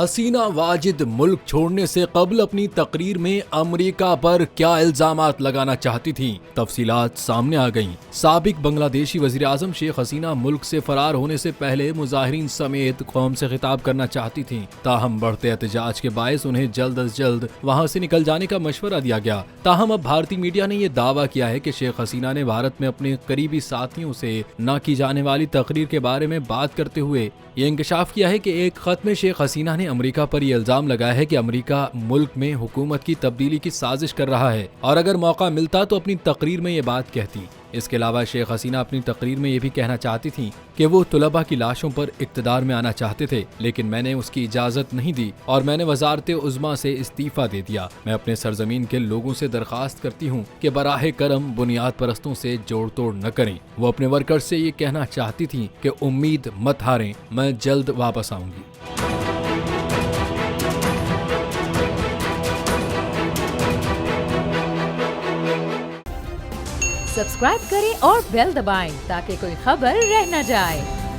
حسینہ واجد ملک چھوڑنے سے قبل اپنی تقریر میں امریکہ پر کیا الزامات لگانا چاہتی تھیں، تفصیلات سامنے آ گئیں۔ سابق بنگلہ دیشی وزیر اعظم شیخ حسینہ ملک سے فرار ہونے سے پہلے مظاہرین سمیت قوم سے خطاب کرنا چاہتی تھیں، تاہم بڑھتے احتجاج کے باعث انہیں جلد از جلد وہاں سے نکل جانے کا مشورہ دیا گیا۔ تاہم اب بھارتی میڈیا نے یہ دعویٰ کیا ہے کہ شیخ حسینہ نے بھارت میں اپنے قریبی ساتھیوں سے نہ کی جانے والی تقریر کے بارے میں بات کرتے ہوئے یہ انکشاف کیا ہے کہ ایک خط میں شیخ حسینہ نے امریکہ پر یہ الزام لگایا ہے کہ امریکہ ملک میں حکومت کی تبدیلی کی سازش کر رہا ہے اور اگر موقع ملتا تو اپنی تقریر میں یہ بات کہتی۔ اس کے علاوہ شیخ حسینہ اپنی تقریر میں یہ بھی کہنا چاہتی تھیں کہ وہ طلباء کی لاشوں پر اقتدار میں آنا چاہتے تھے، لیکن میں نے اس کی اجازت نہیں دی اور میں نے وزارت عظمیٰ سے استعفیٰ دے دیا۔ میں اپنے سرزمین کے لوگوں سے درخواست کرتی ہوں کہ براہ کرم بنیاد پرستوں سے جوڑ توڑ نہ کریں۔ وہ اپنے ورکرز سے یہ کہنا چاہتی تھیں کہ امید مت ہاریں، میں جلد واپس آؤں گی۔ سبسکرائب کریں اور بیل دبائیں تاکہ کوئی خبر رہ نہ جائے۔